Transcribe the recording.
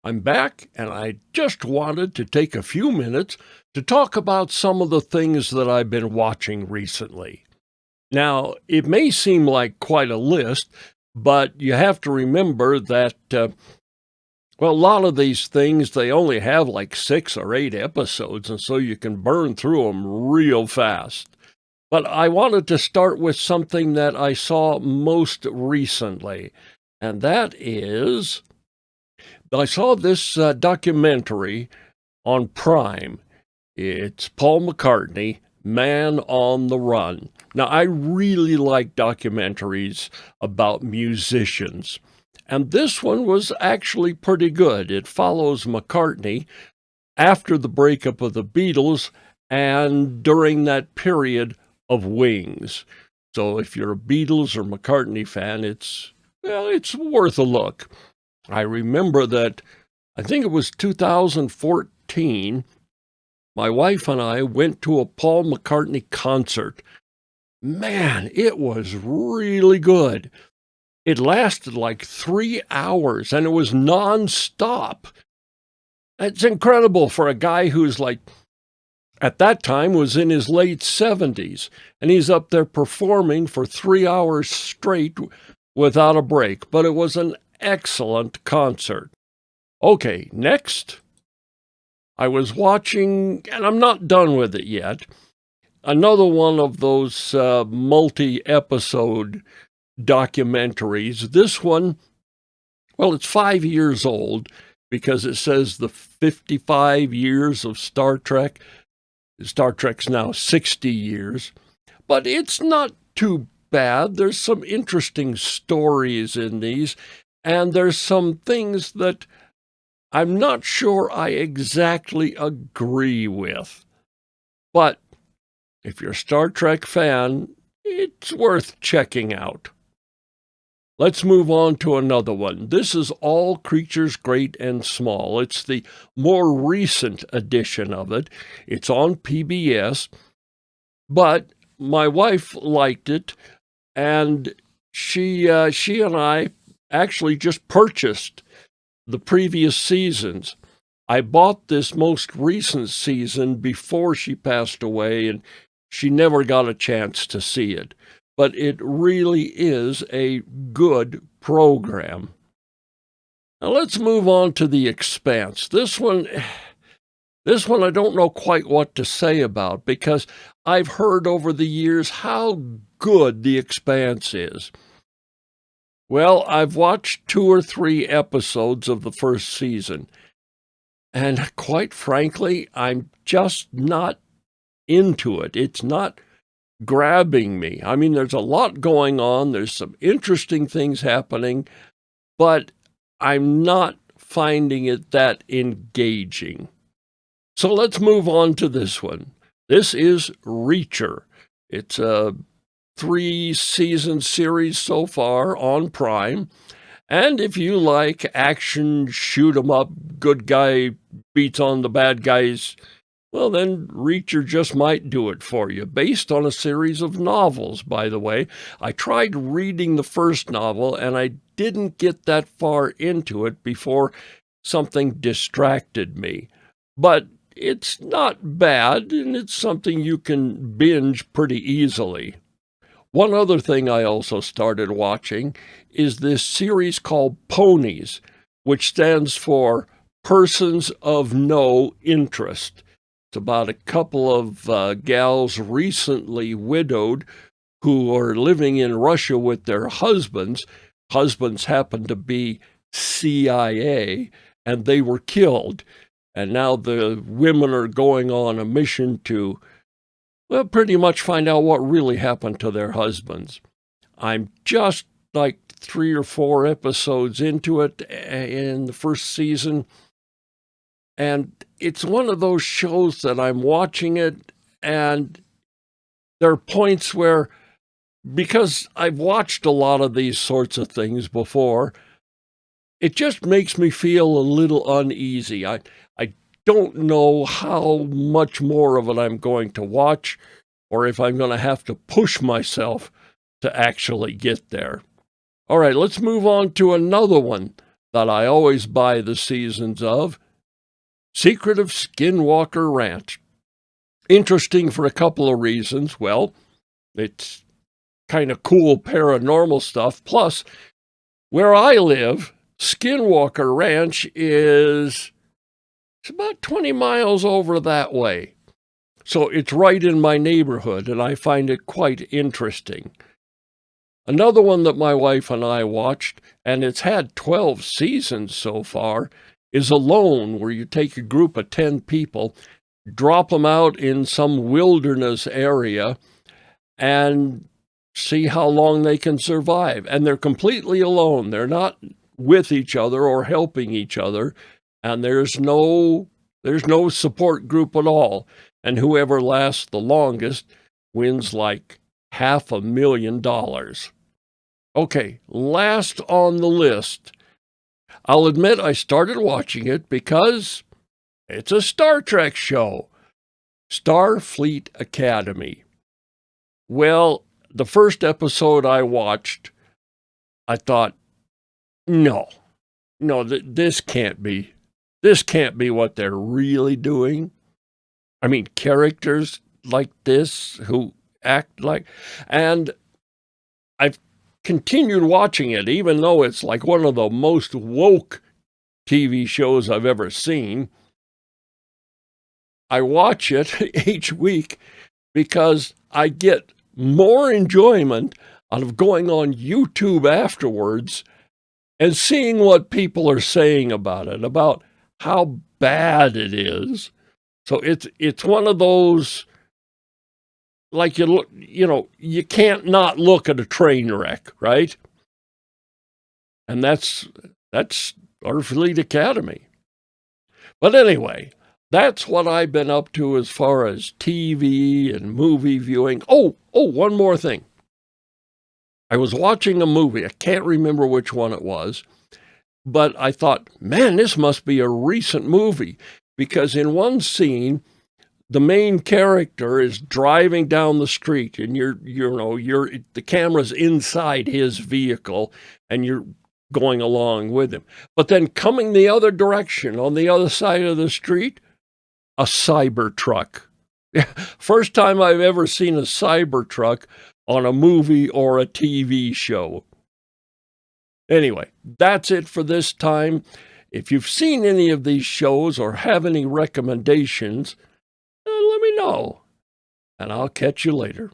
I'm back, and I just wanted to take a few minutes to talk about some of the things that I've been watching recently. Now, it may seem like quite a list, but you have to remember that, a lot of these things, they only have like 6 or 8 episodes, and so you can burn through them real fast. But I wanted to start with something that I saw most recently, and that is I saw this documentary on Prime. It's Paul McCartney, Man on the Run. Now, I really like documentaries about musicians, and this one was actually pretty good. It follows McCartney after the breakup of the Beatles and during that period of Wings. So if you're a Beatles or McCartney fan, it's worth a look. I remember that I think it was 2014, my wife and I went to a Paul McCartney concert. Man, it was really good. It lasted like 3 hours, and it was nonstop. It's incredible for a guy who's like, at that time, was in his late 70s, and he's up there performing for 3 hours straight without a break. But it was an excellent concert. Okay, next. I was watching, and I'm not done with it yet, another one of those multi-episode documentaries. This one, it's 5 years old because it says the 55 years of Star Trek. Star Trek's now 60 years, but it's not too bad. There's some interesting stories in these, and there's some things that I'm not sure I exactly agree with. But if you're a Star Trek fan, it's worth checking out. Let's move on to another one. This is All Creatures Great and Small. It's the more recent edition of it. It's on PBS, but my wife liked it, and she and I actually just purchased the previous seasons. I bought this most recent season before she passed away, and she never got a chance to see it. But it really is a good program. Now let's move on to The Expanse. This one I don't know quite what to say about, because I've heard over the years how good The Expanse is. Well, I've watched 2 or 3 episodes of the first season, and quite frankly, I'm just not into it. It's not grabbing me. I mean, there's a lot going on. There's some interesting things happening, but I'm not finding it that engaging. So let's move on to this one. This is Reacher. It's a 3-season series so far on Prime. And if you like action, shoot 'em up, good guy beats on the bad guys, well, then Reacher just might do it for you. Based on a series of novels, by the way. I tried reading the first novel, and I didn't get that far into it before something distracted me. But it's not bad, and it's something you can binge pretty easily. One other thing I also started watching is this series called Ponies, which stands for Persons of No Interest. It's about a couple of gals recently widowed who are living in Russia with their husbands. Husbands happen to be CIA, and they were killed. And now the women are going on a mission to, pretty much find out what really happened to their husbands. I'm just like 3 or 4 episodes into it in the first season, and it's one of those shows that I'm watching it, and there are points where, because I've watched a lot of these sorts of things before, it just makes me feel a little uneasy. I don't know how much more of it I'm going to watch, or if I'm going to have to push myself to actually get there. All right, let's move on to another one that I always buy the seasons of, Secret of Skinwalker Ranch. Interesting for a couple of reasons. Well, it's kind of cool paranormal stuff. Plus, where I live, Skinwalker Ranch is about 20 miles over that way. So it's right in my neighborhood, and I find it quite interesting. Another one that my wife and I watched, and it's had 12 seasons so far, is Alone, where you take a group of 10 people, drop them out in some wilderness area, and see how long they can survive. And they're completely alone. They're not with each other or helping each other. And there's no support group at all. And whoever lasts the longest wins like $500,000. Okay, last on the list. I'll admit I started watching it because it's a Star Trek show, Starfleet Academy. Well, the first episode I watched, I thought, no, this can't be what they're really doing. I mean, characters like this who act like, and I've continued watching it, even though it's like one of the most woke TV shows I've ever seen. I watch it each week because I get more enjoyment out of going on YouTube afterwards and seeing what people are saying about it, about how bad it is. So it's one of those, like, you can't not look at a train wreck, right? And that's Starfleet Academy. But anyway, that's what I've been up to as far as TV and movie viewing. Oh, one more thing. I was watching a movie. I can't remember which one it was, but I thought, man, this must be a recent movie, because in one scene, the main character is driving down the street, and the camera's inside his vehicle, and you're going along with him. But then coming the other direction, on the other side of the street, a Cybertruck. First time I've ever seen a Cybertruck on a movie or a TV show. Anyway, that's it for this time. If you've seen any of these shows or have any recommendations, let me know, and I'll catch you later.